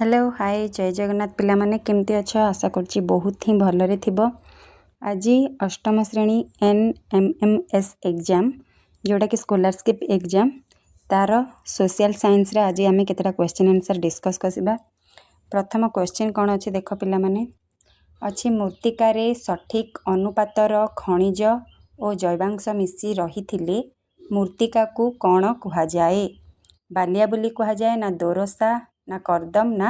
Hello hi जय जगन्नाथ पिला माने केमती अच्छा आशा करछि बहुत ही भलरे थिबो। आज अष्टम श्रेणी NMMS एग्जाम जोटा कि स्कॉलरशिप एग्जाम तार सोशल साइंस रे आज आम केतटा क्वेश्चन आंसर डिस्कस करबा। प्रथम क्वेश्चन कौन अच्छे देख पिला माने अच्छी मूर्तिकारे सठिक अनुपातर खनिज और जैवांश मिसी रही मूर्तिका को कौन कह जाए? बालिया बोली कह जाए ना दोरसा ना कर्दम ना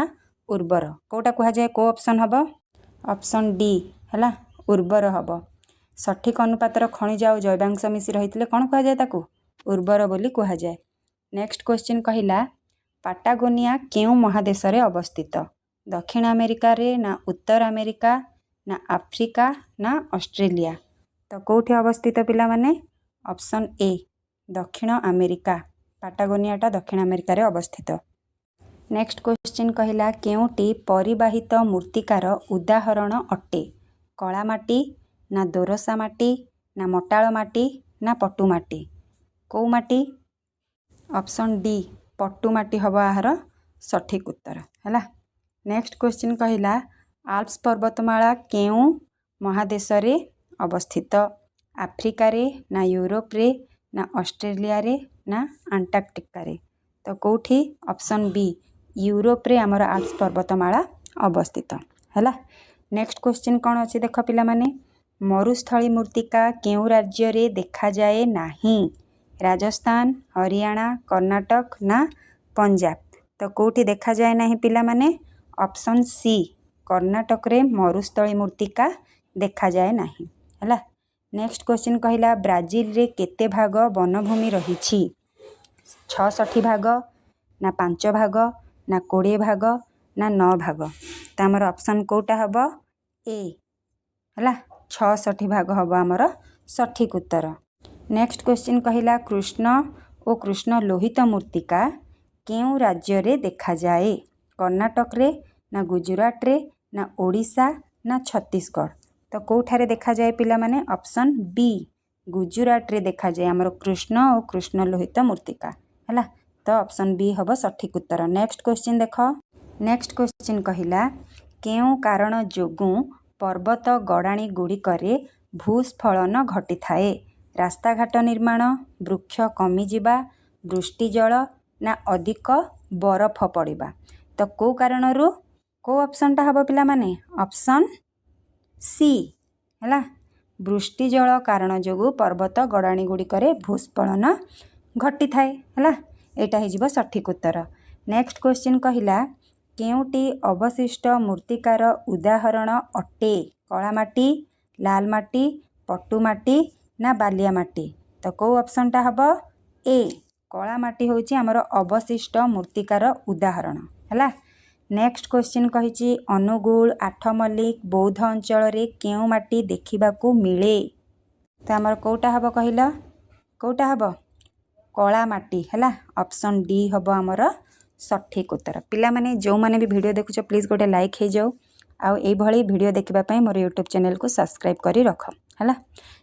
उर्वर कोटा कह जाए को ऑप्शन हम? ऑप्शन डी है उर्वर हम। सठिक अनुपातर खनिज और जैवांश मिसी रही कौन कह जाए ताकू उर्वर बोली कह जाए। नेक्स्ट क्वेश्चन कहला पाटागोनिया केउ महादेश रे अवस्थित? दक्षिण अमेरिका रे ना उत्तर अमेरिका ना आफ्रिका ना ऑस्ट्रेलिया? तो कौटी अवस्थित पिला माने? ऑप्शन ए दक्षिण अमेरिका। पाटागोनियाटा दक्षिण अमेरिका रे अवस्थित। नेक्स्ट क्वेश्चन कहला केउटी परिवाहित मूर्तिकार उदाहरण अटे? कला माटी ना दोरसा माटी ना मटाळ माटी ना पटु माटी? कौ माटी? ऑप्शन डी पटु माटी हब आहार सठिक उत्तर है। नेक्स्ट क्वेश्चन कहला आल्प्स पर्वतमाला केउ महादेश रे अवस्थित? आफ्रिका रे ना यूरोप रे ना ऑस्ट्रेलिया रे ना अंटार्कटिका रे? तो कौटी? ऑप्शन बी यूरोप रे आमर आल्प्स पर्वतमाला अवस्थित है। नेक्स्ट क्वेश्चन कौन अच्छे देख पिला माने मरुस्थली मूर्तिका केउ राज्य रे देखा जाए नाही? राजस्थान हरियाणा कर्नाटक ना पंजाब? तो कौटी देखा जाए नाही पिला माने? ऑप्शन सी कर्नाटक रे मरुस्थली मूर्तिका देखा जाए नाही है। नेक्स्ट क्वेश्चन कहला ब्राजिल रे केते भाग वनभूमि रही? 66 भाग ना 5 भाग ना 20 भाग ना 9 भाग? तो आमर ऑप्शन कोटा हम? ए है 66 भाग हम आमर सठिक उत्तर। नेक्स्ट क्वेश्चन कहला कृष्ण और कृष्ण लोहित मूर्तिका केउ राज्य रे देखा जाए? कर्नाटक रे ना गुजरात रे ना ओडिशा ना छत्तीसगढ़? तो कौठारे देखा जाए पिला माने? ऑप्शन बी गुजरात रे देखा जाए आमर कृष्ण और कृष्ण लोहित मूर्तिका है। तो ऑप्शन बी हम सठिक उत्तर। नेक्स्ट क्वेश्चन देख। नेक्स्ट क्वेश्चन कहला केउ कारण जोगु पर्वत गड़ाणी गुड़िकरे भूस्खलन घटी थाए? रास्ताघाट निर्माण, वृक्ष कमिजिबा, वृष्टि जल ना अधिक बरफ पड़िबा? तो कौ कारणरू कौ ऑप्शनटा हम पिला माने? ऑप्शन सी है वृष्टि जल कारण जोगु पर्वत गड़ाणी गुड़िकरे भूस्खलन घटी थाए है। एटा हिजिबो सठिक उत्तर। नेक्स्ट क्वेश्चन कहला केउटी अवशिष्ट मूर्तिकार उदाहरण अटे? कला माटी, लाल माटी, पटु माटी ना बालिया माटी? तो कौ ऑप्शनटा हम? ए कला माटी होची आमर अवशिष्ट मूर्तिकार उदाहरण है। नेक्स्ट क्वेश्चन कहिछि अनुगुल आठमल्लिक बौद्ध अंचल रे केउ माटी देखिबाकू मिले? तो आमर कौटा हम कहिला? कौटा हम? कला माटी है। ऑप्शन डी हम आमर सठिक उत्तर। पिला माने जो माने भी वीडियो देखुछ प्लीज गोटे लाइक हो जाओ आउ ए भली वीडियो देखिबा पई मोर यूट्यूब चैनल को सब्सक्राइब करी रख है।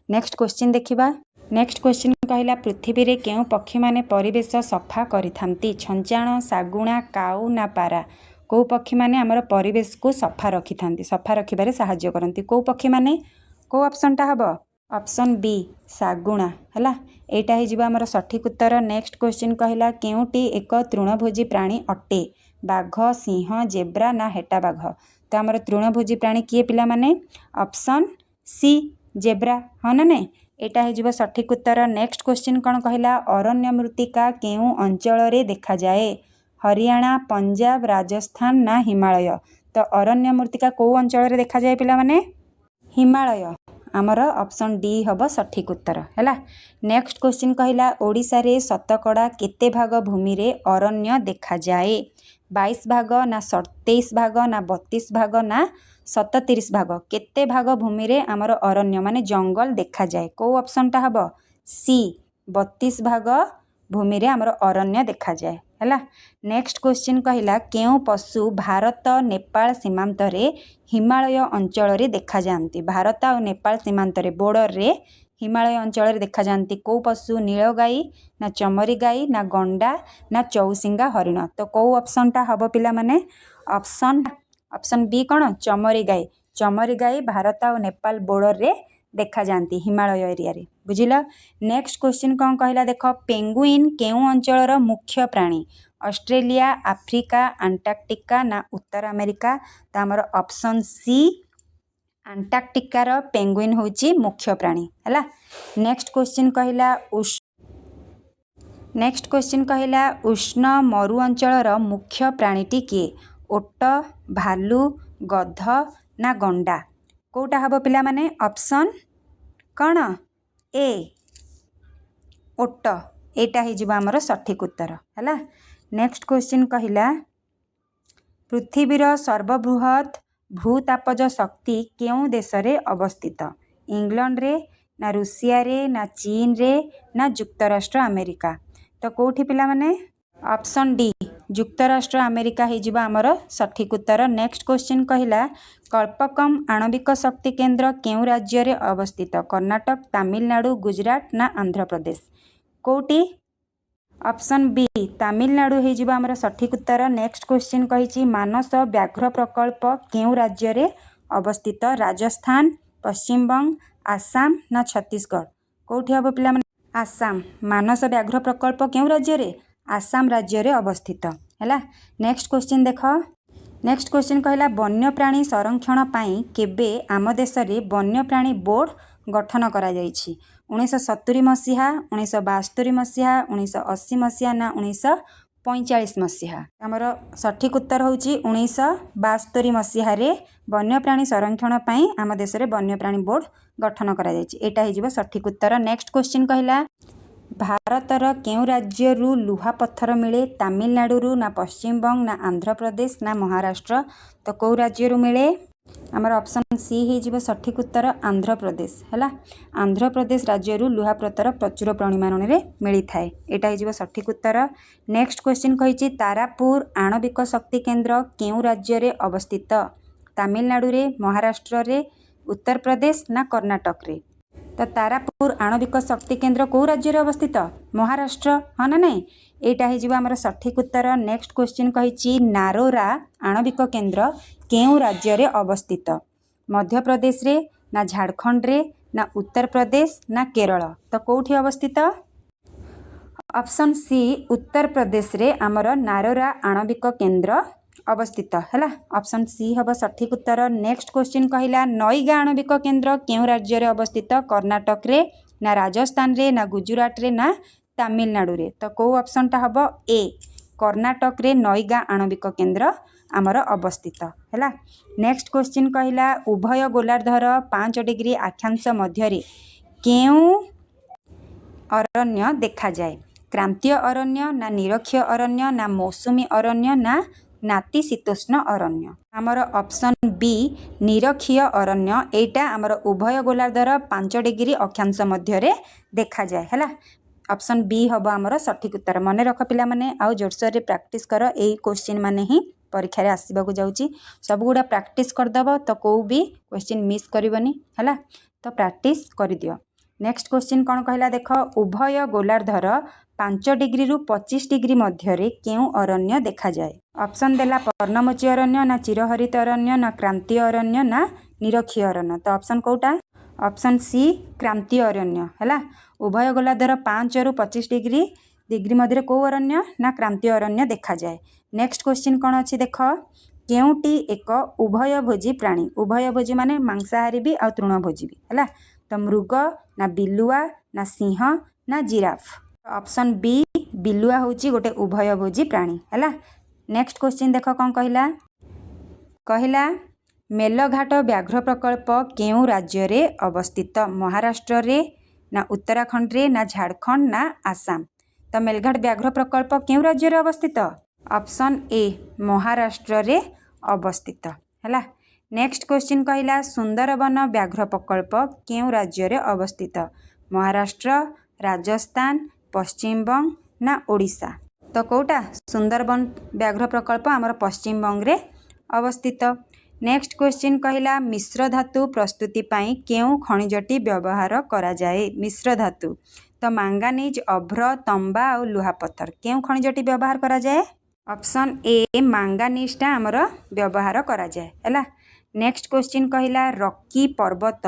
नेक्स्ट क्वेश्चन देखिबा। नेक्स्ट क्वेश्चन कहला पृथ्वी रे केउ पक्षी माने परिवेश सफा करिथांती? छंचाण, सागुणा, काऊ ना पारा? कौ पक्षी माने आमर परिवेश को सफा रखी थांती, सफा रखिबारे साहाय्य करती? कौ पक्षी माने? कौ ऑप्शनटा हम? ऑप्शन बी सागुणा है। एटा ही जीवा आमर सठिक उत्तर। नेक्स्ट क्वेश्चन कहला केउटी एक तृणभोजी प्राणी अटे? बाघ, सिंह, जेब्रा ना हेटा बाघ? तो आमर तृणभोजी प्राणी किए पिला माने? ऑप्शन सी जेब्रा हाँ ना नहीं? एटा ही जीवा सठिक उत्तर। नेक्स्ट क्वेश्चन कौन कहला अरण्य मृत्तिका केउ अंचल रे देखा जाए? हरियाणा, पंजाब, राजस्थान ना हिमालय? तो अरण्य मृत्तिका कौ अंचल रे देखा जाए पिला माने? हिमालय आमर ऑप्शन डी हम सठिक उत्तर है। नेक्स्ट क्वेश्चन कहला ओडिशा रे शतकड़ा केते भाग भूमि रे अरण्य देखा जाए? 22 भाग ना 27 भाग ना 32 भाग ना 37 भाग? केते भाग भूमि रे आमर अरण्य माने जंगल देखा जाए? कौ ऑप्शनटा हम? सी 32 भाग भूमि रे आमर अरण्य देखा जाए है। नेक्स्ट क्वेश्चन कहला केउ पशु भारत नेपाल सीमांत रे हिमालय अंचल रे देखा जाती? भारत और नेपाल सीमांत रे बॉर्डर रे हिमालय अंचल देखा जाती कौ पशु नीलगाई ना चमरी गाई ना गंडा ना चौसिंगा हरिण तो कौ ऑप्शन टा हम पिला माने ऑप्शन बी कौन चमरी गाई भारत और नेपाल बॉर्डर रे देखा जाती हिमालय एरिया रे बुझिल। नेक्स्ट क्वेश्चन कौन कहला देख पेंगुइन केउ अंचल मुख्य प्राणी ऑस्ट्रेलिया आफ्रिका अंटार्कटिका ना उत्तर अमेरिका तो आमर ऑप्शन सी अंटार्कटिकार पेंगुइन होची मुख्य प्राणी है। नेक्स्ट क्वेश्चन कहला उष्ण मरु अंचल मुख्य प्राणीटी किए ओट भालू गध ना गंडा कोटा हम पिला माने ऑप्शन कौन ए ओट एटा ही आमर सठिक उत्तर है। नेक्स्ट क्वेश्चन कहला पृथ्वीर सर्वबृहत भूतापज शक्ति केउ देश रे अवस्थित इंग्लैंड रे ना रूसिया रे ना चीन रे ना युक्तराष्ट्र अमेरिका तो कौटी पिला माने ऑप्शन डी युक्तराष्ट्र अमेरिका ही आमर सठिक उत्तर। नेक्स्ट क्वेश्चन कहला कल्पकम आणविक शक्ति केंद्र केउ राज्य रे अवस्थित कर्नाटक तमिलनाडु गुजरात ना आंध्र प्रदेश कौटी ऑप्शन बी तमिलनाडु ही आमर सठिक उत्तर। नेक्स्ट क्वेश्चन कही मानस व्याघ्र प्रकल्प केउ राज्य रे अवस्थित राजस्थान पश्चिमबंग आसाम ना छत्तीसगढ़ कौटी हम पिला आसाम मानस व्याघ्र प्रकल्प केउ राज्य रे आसाम राज्य रे अवस्थित है। नेक्स्ट क्वेश्चन देख नेक्स्ट क्वेश्चन कहला वन्यप्राणी संरक्षण पाई केबे आम देश रे वन्यप्राणी बोर्ड गठन करा जायछि 1970 मसीहा 1972 मसीहा 1980 मसीहा ना 1945 मसीहा आमर सठिक उत्तर होची 1972 मसीहा रे वन्यप्राणी संरक्षण पाई आम देश रे वन्यप्राणी बोर्ड गठन करा जायछि एटा ही सठिक उत्तर। नेक्स्ट क्वेश्चन कहला भारतर केउ राज्य रु लुहा पत्थर मिले तमिलनाडु ना पश्चिमबंग ना आंध्र प्रदेश ना महाराष्ट्र तो कौ राज्य रु मिले आमर ऑप्शन सी ही सठिक उत्तर आंध्र प्रदेश है। आंध्र प्रदेश राज्य रु लुहा पत्थर प्रचुर परिमाण में मिली थाए एटा ही सठिक उत्तर। नेक्स्ट क्वेश्चन कही तारापुर आणविक शक्ति केंद्र केउ राज्य रे अवस्थित तमिलनाडु रे महाराष्ट्र रे उत्तर प्रदेश ना कर्नाटक रे तो तारापुर आणविक शक्ति केंद्र कौ राज्य रे अवस्थित महाराष्ट्र हाँ ना नहीं एटा ही आमर सठिक उत्तर। नेक्स्ट क्वेश्चन कही नारोरा आणविक केंद्र केउ राज्य रे अवस्थित मध्य प्रदेश रे ना झारखंड रे ना उत्तर प्रदेश ना केरल तो कौटी अवस्थित ऑप्शन सी उत्तर प्रदेश रे आमर नारोरा आणविक केंद्र अवस्थित है ऑप्शन सी हम सठिक उत्तर। नेक्स्ट क्वेश्चन कहला नईगा आणविक केंद्र केउ राज्य रे अवस्थित कर्नाटक रे ना राजस्थान रे ना गुजरात रे ना तमिलनाडु रे तो कौ ऑप्शन टा हम ए कर्नाटक रे नईगा आणविक केंद्र आमर अवस्थित है। नेक्स्ट क्वेश्चन कहला उभय गोलार्धर 5 डिग्री अक्षांश मध्य केउ अरण्य देखा जाए क्रांतीय अरण्य ना निरक्षीय अरण्य ना मौसुमी अरण्य ना नातिशीतोष्ण अरण्य आमर ऑप्शन बी निरक्षीय अरण्य एटा आमर उभय गोलार्धर 5 डिग्री अक्षांश मध्य देखा जाए है ऑप्शन बी हम आमर सठिक उत्तर। मन रख पिला माने आउ जोरसोर प्रैक्टिस कर यही क्वेश्चन माने ही परीक्षा रे आसबाकू जाउची सब गुड़ा प्रैक्टिस करदब तो कौ भी क्वेश्चन मिस करबनी है तो प्रैक्टिस कर दियो। नेक्स्ट क्वेश्चन कौन कहला देख उभय गोलार्धर 5 डिग्री रु 25 डिग्री मध्य केउ अरण्य देखा जाए ऑप्शन देला पर्णमोची अरण्य ना चिरहरित अरण्य ना क्रांतीय अरण्य ना निरक्षीय अरण्य तो ऑप्शन कौटा ऑप्शन सी क्रांतीय अरण्य है। उभय गोलार्धर 5 रु 25 डिग्री मध्य कौ अरण्य ना क्रांतीय अरण्य देखा जाए। नेक्स्ट क्वेश्चन कौन अच्छी देख केउटी एक उभयभोजी प्राणी उभयभोजी माने मांसाहारी भी आ तृणभोजी भी है तो मृग ना बिलुआ ना सिंह ना जिराफ ऑप्शन बी बिलुआ होची गोटे उभयभोजी प्राणी है। नेक्स्ट क्वेश्चन देख कौन कहला मेलघाट व्याघ्र प्रकल्प केउ राज्य रे अवस्थित महाराष्ट्र रे ना उत्तराखंड रे ना झारखंड ना आसाम तो मेलघाट व्याघ्र प्रकल्प केउ राज्य रे अवस्थित ऑप्शन ए महाराष्ट्र रे अवस्थित है। नेक्स्ट क्वेश्चन कहला सुंदरबन व्याघ्र प्रकल्प केउ राज्य रे अवस्थित महाराष्ट्र राजस्थान पश्चिमबंग ना ओडिशा तो कौटा सुंदरबन व्याघ्र प्रकल्प आमर पश्चिमबंग रे अवस्थित। नेक्स्ट क्वेश्चन कहला मिश्र धातु प्रस्तुति पाई केउ खनिजटी व्यवहार करा जाए। मिश्र धातु तो मांगानीज अभ्र तंबा और लुहापत्थर केउ खनिजटी व्यवहार करा जाए। ऑप्शन ए मांगानीजटा आमर व्यवहार करा जाए हैला। नेक्स्ट क्वेश्चन कहला रॉकी पर्वत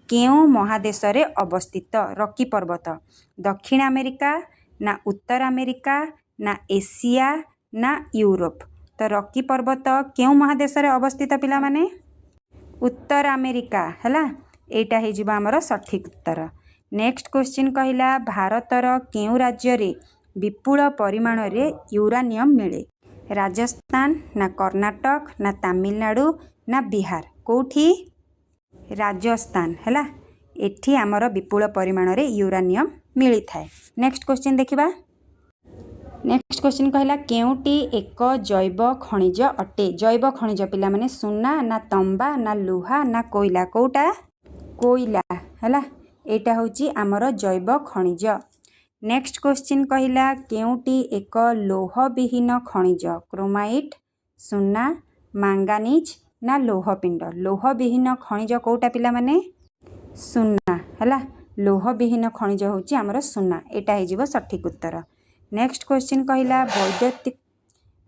केउ महादेश रे अवस्थित। रॉकी पर्वत दक्षिण अमेरिका ना उत्तर अमेरिका ना एशिया ना यूरोप। तो रॉकी पर्वत केउ महादेश रे अवस्थित पिला माने उत्तर अमेरिका हैला। एटा हे जिबा हमर सठिक उत्तर। नेक्स्ट क्वेश्चन कहला भारतर केउ राज्य रे विपुल परिमाण रे यूरानियम मिले। राजस्थान ना कर्नाटक ना तमिलनाडु ना बिहार कोठी राजस्थान हैला। एठी आमर विपुल परिमाण रे यूरानियम मिली थाए। नेक्स्ट क्वेश्चन देखिबा। नेक्स्ट क्वेश्चन कहला केउटी एक जैव खनिज अटे। जैव खनिज पिला माने सुना ना तंबा ना लुहा ना कोयला कोटा कोयला हैला। एटा होची आमर जैव खनिज। नेक्स्ट क्वेश्चन कहला केउटी एक लोह विहीन खनिज। क्रोमाइट सुना मांगानीज ना लोह पिंड। लोह विहीन खनिज कोटा पिला माने सुना हैला। लोह विहीन खनिज होची आमर सुना। एटा हे जिवो सठिक उत्तर। नेक्स्ट क्वेश्चन कहला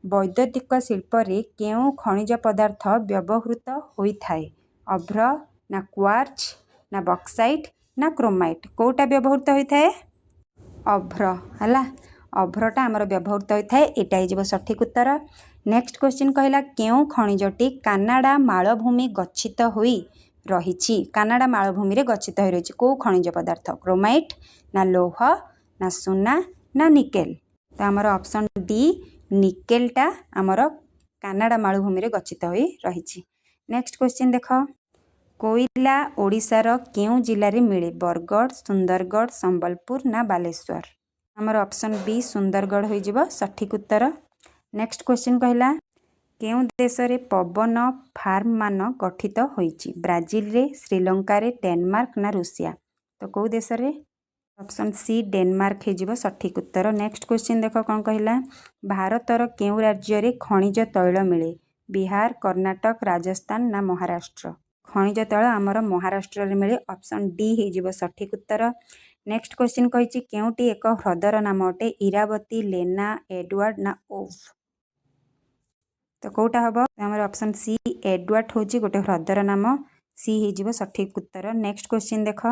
वैद्युतिक शिल्प रे केउ खनिज पदार्थ व्यवहृत होई थाए। अभ्र ना क्वार्ट्ज ना बक्साइट ना क्रोमाइट कोटा व्यवहृत होई थाए अभ्र हैला। अभ्रटा आमर व्यवहृत होई थाए। एटा हे जिवो सठिक उत्तर। नेक्स्ट क्वेश्चन कहला केउ खनिजटी कानाडा मालभूमि गच्छित होई रहिछि। कानाडा मालभूमि रे गच्छित होई रहिछि को खनिज पदार्थ क्रोमाइट ना लोह ना सुना ना निकेल। तो आमर ऑप्शन डी निकेलटा आमर कानाडा मालभूमि रे गच्छित होई रहिछि। नेक्स्ट क्वेश्चन देख कोयला ओडिशार केउ जिल्ला रे मिले। बरगढ़ सुंदरगढ़ संबलपुर ना बालेश्वर। आमर ऑप्शन बी सुंदरगढ़ होई जिवो सठिक उत्तर। नेक्स्ट क्वेश्चन कहला केउ देश रे पवन फार्म मान गठित होईछि। ब्राजील रे श्रीलंका रे डेनमार्क ना रूसिया। तो को देश रे ऑप्शन सी डेनमार्क हे जिवो सठिक उत्तर। नेक्स्ट क्वेश्चन देख कौन कहला भारतर केउ राज्य रे खनिज तैल मिले। बिहार कर्नाटक राजस्थान ना महाराष्ट्र। खनिज तैल आमर महाराष्ट्र रे मिले। ऑप्शन डी हे जिवो सठिक उत्तर। नेक्स्ट क्वेश्चन कहिछि केउटी एक ह्रदर नाम अटे। इरावती लेना एडवर्ड ना ओव। तो कोटा हबो आमर ऑप्शन सी एडवर्ड होची गोटे ह्रदर नाम। सी हे जिवो सठिक उत्तर। नेक्स्ट क्वेश्चन देख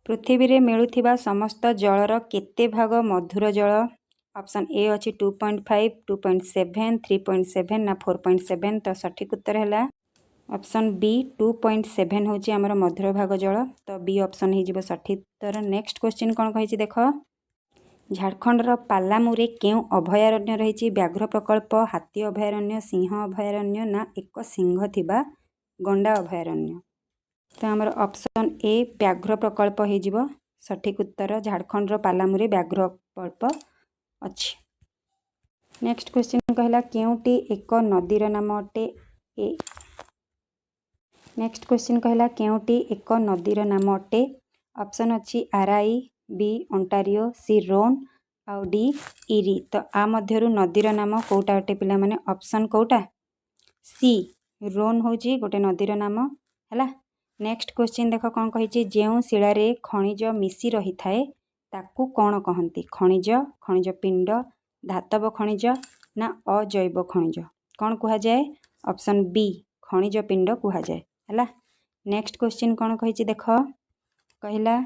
पृथ्वी रे मिलुथिबा समस्त जलर केते भाग मधुर जल। ऑप्शन ए अछि 2.5 2.7 3.7 ना 4.7। तो सठिक उत्तर हैला ऑप्शन बी 2.7 होची आमर मधुर भाग जल। तो बी ऑप्शन हे जिवो सठिक उत्तर। नेक्स्ट क्वेश्चन कोन कहिछि देख झारखंडर पालामुरे केउ अभयारण्य रही। व्याघ्र प्रकल्प हाथी अभयारण्य सिंह अभयारण्य ना एक सिंह थिबा गंडा अभयारण्य। तो आमर ऑप्शन ए व्याघ्र प्रकल्प हे जिवो सठिक उत्तर। झारखंडर पालामुरे व्याघ्र प्रकल्प अछि। नेक्स्ट क्वेश्चन कहला केउटी एक नदीर नाम अटे। ए नेक्स्ट क्वेश्चन कहला केउटी एक नदीर नाम अटे। ऑप्शन अछि आरआई बी ओंटारियो सी रोन आउ डी इरी। तो आ मध्यरु नदीर नाम कोटा अटे पिला माने ऑप्शन कोटा सी रोन होची गोटे नदीर नाम हैला। नेक्स्ट क्वेश्चन देख कौन कहिछि जेउ शिला रे खनिज मिसी रही थाए ताकू कौन कहंती। खनिज खनिज पिंड धातव खनिज ना अजैव खनिज कौन कुहा जाए। ऑप्शन बी खनिज पिंड कुहा जाए हैला। नेक्स्ट क्वेश्चन कौन कहिछि देख कहला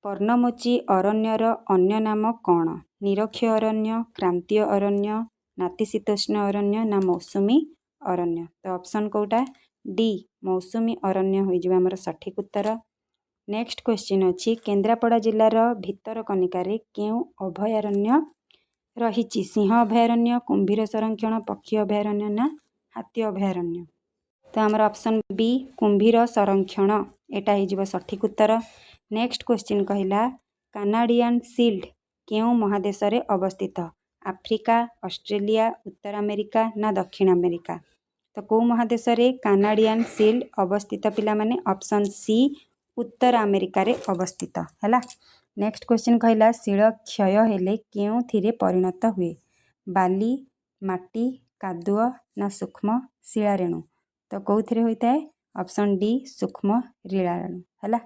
पर्णमोची अरण्यर अन्य नाम कौन। निरक्ष अरण्य क्रांतीय अरण्य नातिशीतोष्ण अरण्य ना मौसुमी अरण्य। तो ऑप्शन कोटा डी मौसुमी अरण्य होई जिवो हमर सठिक उत्तर। नेक्स्ट क्वेश्चन अछि केन्द्रापड़ा जिल्लार भितरकनिका रे केउ अभयारण्य रहिछि। सिंह अभयारण्य कुंभीर संरक्षण पक्षी अभयारण्य ना हाथी अभयारण्य। तो आमर ऑप्शन बी कुंभीर संरक्षण एटा हे जिवो सठिक उत्तर। नेक्स्ट क्वेश्चन कहला कानाडियन सील्ड केउ महादेश रे अवस्थित। आफ्रिका ऑस्ट्रेलिया उत्तर अमेरिका ना दक्षिण अमेरिका। तो को महादेश रे कानाडियन सील्ड अवस्थित पिला माने ऑप्शन सी उत्तर अमेरिका रे अवस्थित हैला। नेक्स्ट क्वेश्चन कहला शिल क्षय हेले केउ थिरे परिणत हुए। बाली माटी କାଦୁଅ ନା ସୂକ୍ଷ୍ମ ଶିଳାରେଣୁ? ତ କେଉଁଥିରେ ହୋଇଥାଏ? ଅପସନ୍ ଡି ସୂକ୍ଷ୍ମ ଶିଳାରେଣୁ ହେଲା।